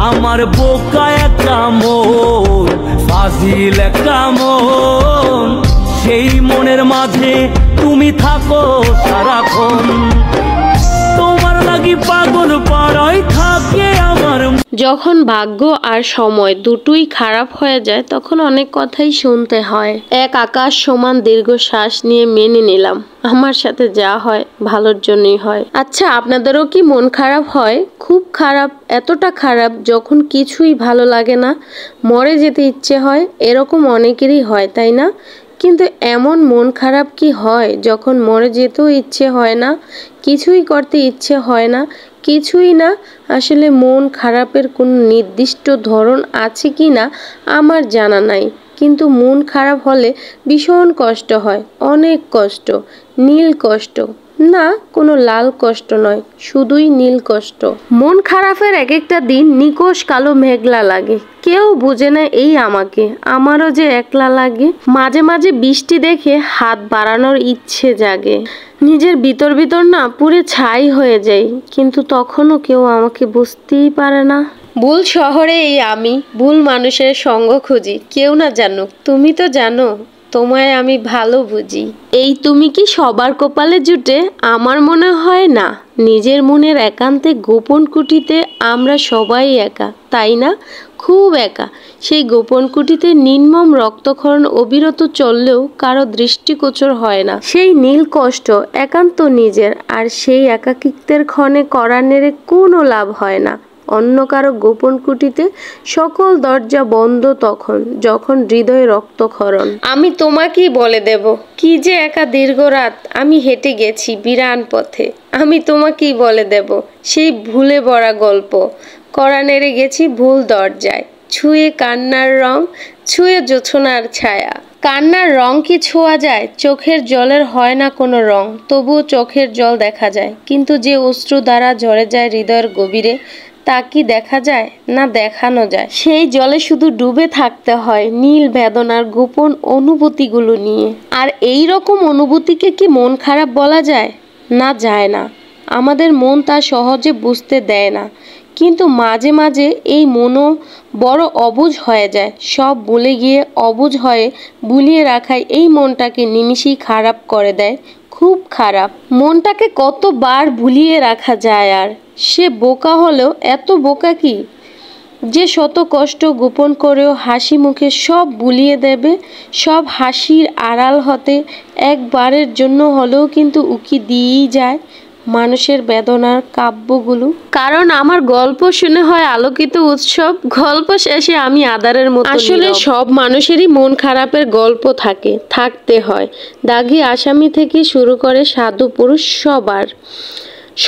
আমার বোকা একটা মন, ফাজিল একটা মন, সেই মনের মাঝে তুমি থাকো সারাক্ষণ। তোমার লাগি পাগল পাড়ায় থাকে আমার। যখন ভাগ্য আর সময় দুটোই খারাপ হয়ে যায় তখন অনেক কথাই শুনতে হয়। এক আকাশ সমান দীর্ঘশ্বাস নিয়ে মেনে নিলাম, আমার সাথে যা হয় ভালোর জন্যই হয়। আচ্ছা, আপনাদেরও কি মন খারাপ হয়? খুব খারাপ, এতটা খারাপ যখন কিছুই ভালো লাগে না, মরে যেতে ইচ্ছে হয়? এরকম অনেকেরই হয়, তাই না? কিন্তু এমন মন খারাপ কি হয় যখন মরে যেতেও ইচ্ছে হয় না, কিছুই করতে ইচ্ছে হয় না? কিছুই না। আসলে মন খারাপের কোনো নির্দিষ্ট ধরন আছে কি না আমার জানা নাই, কিন্তু মন খারাপ হলে ভীষণ কষ্ট হয়, অনেক কষ্ট, নীল কষ্ট, না কোনো লাল কষ্ট নয়, শুধুই নীল কষ্ট। মন খারাপের এক একটা দিন নিকোষ কালো মেঘলা লাগে, কেউ বুঝে না এই আমাকে, আমারও যে একলা লাগে। মাঝে মাঝে বৃষ্টি দেখে হাত বাড়ানোর ইচ্ছে জাগে, নিজের ভিতর ভিতর না পুরে ছাই হয়ে যায়, কিন্তু তখনও কেউ আমাকে বুঝতেই পারে না। ভুল শহরে এই আমি ভুল মানুষের সঙ্গ খুঁজি, কেউ না জানুক, তুমি তো জানো তোমায় আমি ভালো বুঝি। এই তুমি কি সবার কপালে জুটে? আমার মনে হয় না। নিজের মনের একান্তে গোপন কুটিতে আমরা সবাই একা, তাই না? খুব একা। সেই গোপন কুটিতে নির্মম রক্তক্ষরণ অবিরত চললেও কারো দৃষ্টিগোচর হয় না। সেই নীল কষ্ট একান্ত নিজের, আর সেই একাকিত্বের ক্ষণে কড়া নেড়ে কোনো লাভ হয় না। অন্য কারো গোপন কুটিতে সকল দরজা বন্ধ তখন, যখন হৃদয়ে রক্তক্ষরণ। আমি তোমাকেই বলে দেব, কি যে একা দীর্ঘ রাত আমি হেঁটে গেছি বিরান পথে। আমি তোমাকেই বলে দেব সেই ভুলে ভরা গল্প, কড়া নেড়ে গেছি ভুল দরজায়, ছুঁয়ে কান্নার রং, ছুঁয়ে জোছনার ছায়া। কান্নার রং কি ছোঁয়া যায়? চোখের জলের হয় না কোনো রং, তবুও চোখের জল দেখা যায়, কিন্তু যে অশ্রু দ্বারা ঝরে যায় হৃদয়ের গভীরে, তা কি দেখা যায়? না দেখানো যায়। সেই জলে শুধু ডুবে থাকতে হয় নীল বেদনার গোপন অনুভূতিগুলো নিয়ে। আর এই রকম অনুভূতিকে কি মন খারাপ বলা যায়? না, যায় না। আমাদের মন তা সহজে বুঝতে দেয় না, কিন্তু মাঝে মাঝে এই মনও বড় অবুঝ হয়ে যায়। সব ভুলে গিয়ে অবুঝ হয়ে ভুলিয়ে রাখায় এই মনটাকে নিমিষেই খারাপ করে দেয়, খুব খারাপ। মনটাকে কতবার ভুলিয়ে রাখা যায়, আর সে বোকা হলেও এত বোকা কি যে শত কষ্ট গোপন করেও হাসি মুখে সব ভুলিয়ে দেবে। সব হাসির আড়াল হতে একবারের জন্য হলেও কিন্তু উকি দিয়েই যায় মানুষের বেদনার কাব্যগুলো। কারণ আমার গল্প শুনে হয় আলোকিত উৎসব, গল্প শেষে আমি আধারের মতো। আসলে সব মানুষেরই মন খারাপের গল্প থাকে, থাকতে হয়। দাগী আসামি থেকে শুরু করে সাধু পুরুষ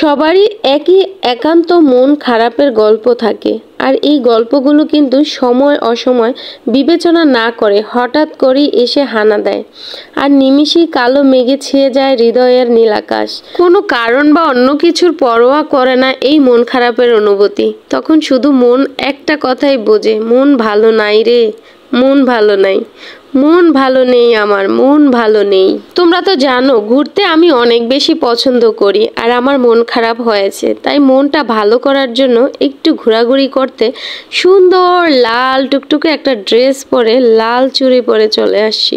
সবারই একই একান্ত মন খারাপের গল্প থাকে। আর এই গল্পগুলো কিন্তু সময় অসময় বিবেচনা না করে হঠাৎ করেই এসে হানা দেয়, আর নিমিষেই কালো মেঘে ছেয়ে যায় হৃদয়ের নীলাকাশ। কোনো কারণ বা অন্য কিছুর পরোয়া করে না এই মন খারাপের অনুভূতি। তখন শুধু মন একটা কথাই বোঝে, মন ভালো নাই রে, মন ভালো নাই, মন ভালো নেই, আমার মন ভালো নেই। তোমরা তো জানো ঘুরতে আমি অনেক বেশি পছন্দ করি, আর আমার মন খারাপ হয়েছে তাই মনটা ভালো করার জন্য একটু ঘোরাঘুরি করতে সুন্দর লাল টুকটুকে একটা ড্রেস পরে লাল চুড়ি পরে চলে আসছি।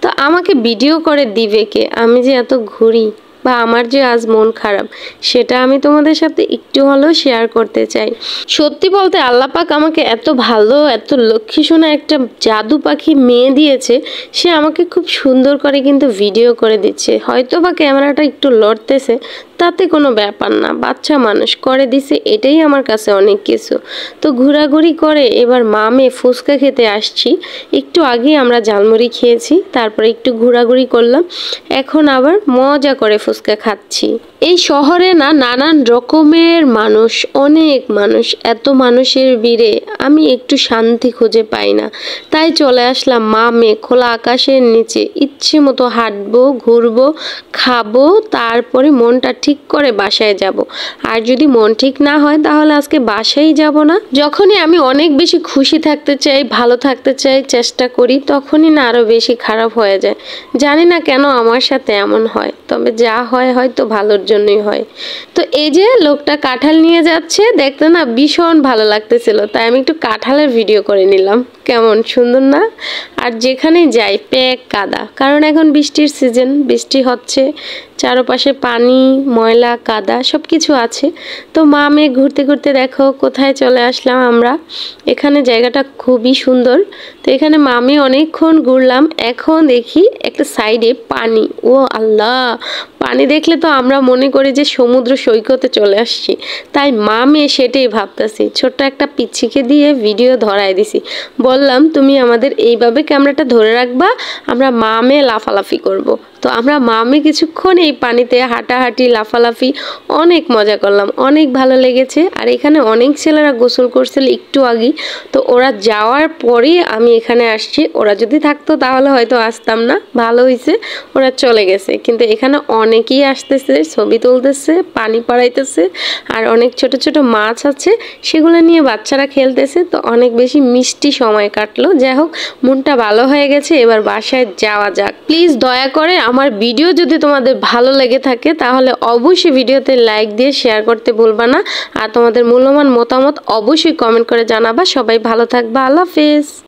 তো আমাকে ভিডিও করে দিবে কে? আমি যে এত ঘুরি বা আমার যে আজ মন খারাপ, সেটা আমি তোমাদের সাথে একটু হলেও শেয়ার করতে চাই। সত্যি বলতে আল্লাহ পাক আমাকে এত ভালো, এত লক্ষ্মী সোনা একটা জাদু পাখি মেয়ে দিয়েছে, সে আমাকে খুব সুন্দর করে কিন্তু ভিডিও করে দিচ্ছে। হয়তো বা ক্যামেরাটা একটু লড়তেছে, তাতে কোনো ব্যাপার না, বাচ্চা মানুষ করে দিছে, এটাই আমার কাছে অনেক কিছু। তো ঘোরাঘুরি করে এবার মামে ফুচকা খেতে আসছি। একটু আগে আমরা ঝালমুড়ি খেয়েছি, তারপরে একটু ঘোরাঘুরি করলাম, এখন আবার মজা করে ফুচকা খাচ্ছি। এই শহরে না নানান রকমের মানুষ, অনেক মানুষ, এত মানুষের ভিড়ে আমি একটু শান্তি খুঁজে পাই না, তাই চলে আসলাম মামে খোলা আকাশের নিচে। ইচ্ছে মতো হাঁটবো, ঘুরবো, খাবো, তারপরে মনটা ঠিক করে বাসায় যাব। আর যদি মন ঠিক না হয় তাহলে আজকে বাসায় যাব না। যখনই আমি অনেক বেশি খুশি থাকতে চাই, ভালো থাকতে চাই, চেষ্টা করি, তখনই না আরো বেশি খারাপ হয়ে যায়। জানি না কেন আমার সাথে এমন হয়, তবে যা হয় হয়তো ভালোর জন্যই হয়। তো এই যে লোকটা কাঁঠাল নিয়ে যাচ্ছে, দেখতে না ভীষণ ভালো লাগতেছিল, তাই আমি একটু কাঁঠালের ভিডিও করে নিলাম। কেমন সুন্দর না? আর যেখানে যাই প্যাক কাদা, কারণ এখন বৃষ্টির সিজন, বৃষ্টি হচ্ছে, চারপাশে পানি, ময়লা, কাদা সব কিছু আছে। তো মা মেয়ে ঘুরতে ঘুরতে দেখো কোথায় চলে আসলাম আমরা। এখানে জায়গাটা খুবই সুন্দর। তো এখানে মামি অনেকক্ষণ ঘুরলাম। এখন দেখি একটা সাইডে পানি। ও আল্লাহ, পানি দেখলে তো আমরা মনে করি যে সমুদ্র সৈকতে চলে আসছি। তাই মা মেয়ে সেটাই ভাবতেছি। ছোট্ট একটা পিচ্ছিকে দিয়ে ভিডিও ধরাই দিছি, বললাম তুমি আমাদের এইভাবে ক্যামেরাটা ধরে রাখবা, আমরা মা মেয়ে লাফালাফি করব। তো আমরা মা মেয়ে কিছুক্ষণ এই পানিতে হাঁটাহাঁটি, লাফালাফি অনেক মজা করলাম, অনেক ভালো লেগেছে। আর এখানে অনেক ছেলেরা গোসল করছিল একটু আগেই। তো ওরা যাওয়ার পরেই আমি এখানে আসছি। ওরা যদি থাকতো তাহলে হয়তো আসতাম না। ভালো হয়েছে ওরা চলে গেছে, কিন্তু এখানে অনেকেই আসতেছে, ছবি তুলতেছে, পানি পড়াইতেছে, আর অনেক ছোট ছোট মাছ আছে, সেগুলো নিয়ে বাচ্চারা খেলতেছে। তো অনেক বেশি মিষ্টি সময় কাটলো। যাই হোক, মনটা ভালো হয়ে গেছে, এবার বাসায় যাওয়া যাক। প্লিজ দয়া করে আমার ভিডিও যদি তোমাদের ভালো লেগে থাকে তাহলে অবশ্যই ভিডিওতে লাইক দিয়ে শেয়ার করতে ভুলবা না। আর তোমাদের মূল্যবান মতামত অবশ্যই কমেন্ট করে জানাবা। সবাই ভালো থাকবা। আল্লাহ হাফেজ।